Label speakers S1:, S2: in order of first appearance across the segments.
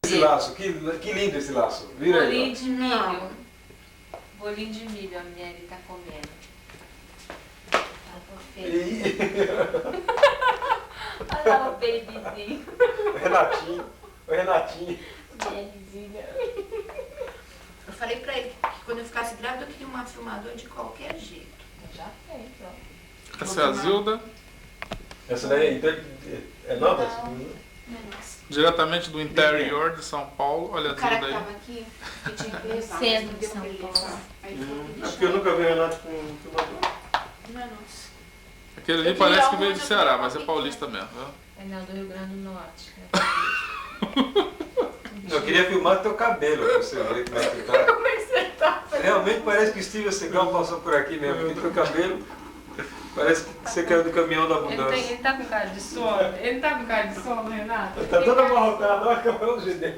S1: Esse laço, que lindo esse laço. Vira
S2: Bolinho
S1: aí.
S2: de milho. Bolinho de milho a Mary tá comendo. Olha lá o babyzinho.
S1: Renatinho. O Renatinho.
S2: Maryzinha.
S3: Eu falei pra ele que quando eu ficasse grávida eu queria uma filmadora de qualquer jeito.
S2: Já fez, ó.
S4: Essa é a Zilda,
S1: Essa daí então, é nova? essa?
S3: Não é nossa.
S4: diretamente do interior de São Paulo. Olha a
S3: O cara
S4: Zilda
S3: que
S4: aí.
S3: tava aqui, que tinha que levar,
S2: Centro
S3: mas não
S2: de
S3: deu
S2: São
S3: pra ele
S2: Paulo.
S3: levar. Aí ele falou que
S1: É porque eu nunca vi o Renato com filmador.
S3: não é nossa.
S4: Aquele ali
S3: Eu
S4: parece
S3: queria
S4: que veio
S3: uma,
S4: do
S3: eu
S4: Ceará,
S3: queria
S4: mas é
S3: uma
S4: paulista mesmo. Viu?
S2: É não, do Rio Grande do Norte.
S1: Eu queria filmar teu cabelo, pra você ver como é que tá.
S3: Como é que você tá?
S1: Realmente parece que Steven Seagal passou por aqui mesmo, porque teu cabelo parece que você caiu do caminhão da abundância.
S2: Ele tá com cara de sono? Ele tá com cara de sono, Renato?
S1: Tá todo amarrotado, olha que é o jeito dele.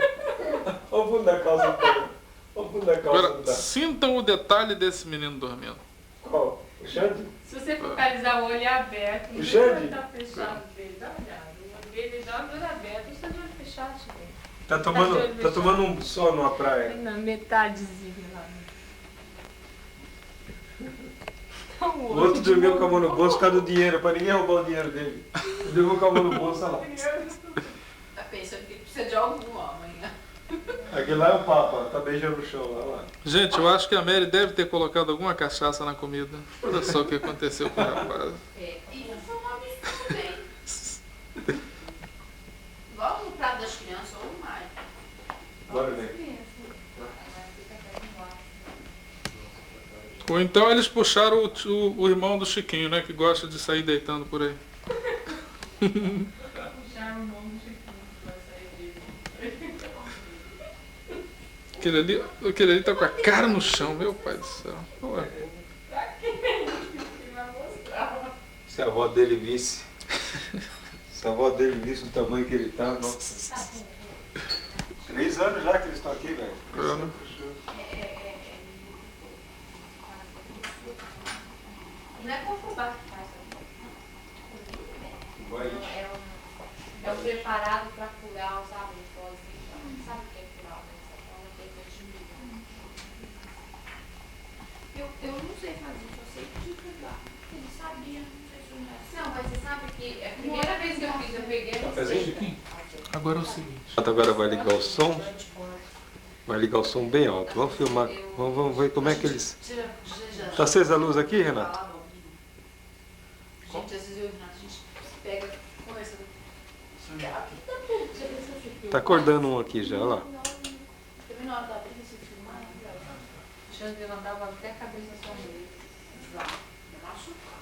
S1: Olha o fundo da calça do cara. Olha o fundo da calça
S4: Agora,
S1: do cara.
S4: sintam o detalhe desse menino dormindo.
S1: Qual? O Xande?
S2: Se você focalizar o olho aberto,
S1: O Xande?
S2: tá fechado dele, dá uma olhada. O olho dele dá o olho aberto, o seu olho fechado, gente.
S1: Tá tomando um sono numa praia.
S2: Na metadezinha lá.
S1: O outro dormiu com a mão no bolso por causa do dinheiro, pra ninguém roubar o dinheiro dele. Ele dormiu com a mão no bolso, olha lá.
S3: Tá pensando que ele precisa de algum amanhã.
S1: Aquele lá é o Papa, tá beijando no chão lá. Lá.
S4: Gente, eu acho que a Mary deve ter colocado alguma cachaça na comida. Olha só o que aconteceu com o rapaz.
S3: Isso foi um absurdo, hein? Logo no prato das crianças ou mais.
S1: Bora ver.
S4: Ou então eles puxaram o irmão do Chiquinho, né? Que gosta de sair deitando por aí.
S2: Puxaram o nome do Chiquinho, vai sair dele.
S4: Aquele ali tá com a cara no chão, meu pai do céu. Ué.
S1: Se a avó dele visse. Se a avó dele visse o tamanho que ele tá, nossa. 3 anos já que eles estão aqui, velho.
S3: Não é com fubá que faz.
S2: É o preparado para curar os avós. Não sabe o que é curar, né? Essa forma que é de milho.
S3: Eu não sei fazer, só sei de cuidar. Ele sabia, não sei se eu não.
S2: Não, mas você sabe que a primeira vez que eu fiz, eu peguei a
S1: Cafézinho?
S2: receita.
S4: Agora é o seguinte.
S1: Agora vai ligar o som. Vai ligar o som bem alto. Vamos filmar. Vamos ver como é que eles. Tá acesa a luz aqui, Renato?
S3: Gente, às vezes eu e o Renato, a gente pega, começa.
S1: Tá acordando um aqui já, olha lá.
S3: Também na hora da briga, se filmar, né?
S2: Deixa eu levantar até a cabeça da sua mãe.
S3: Exato. Machucar.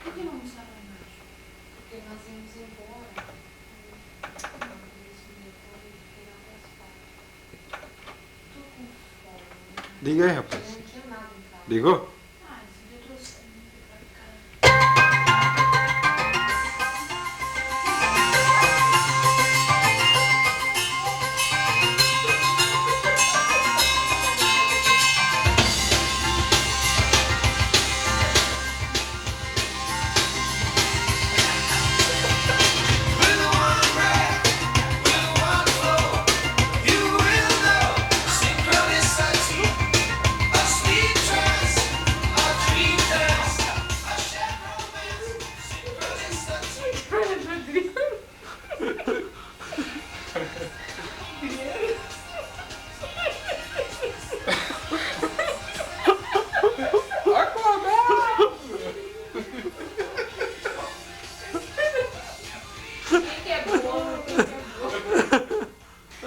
S3: Por que não almoçaram mais?
S2: Porque nós íamos embora. Tô com fome.
S1: Liga aí, rapaz.
S2: Não tinha nada em casa.
S1: Ligou?
S3: Ah, esse dia eu trouxe pra ficar.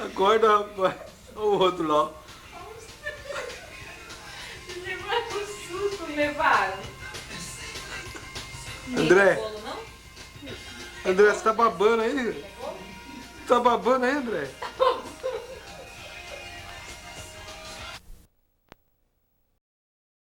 S1: Acorda, rapaz. Olha o outro lá.
S2: Levaram um susto, levaram.
S1: André.
S2: Bolo, não?
S1: André, você tá babando aí? Tá babando aí, André?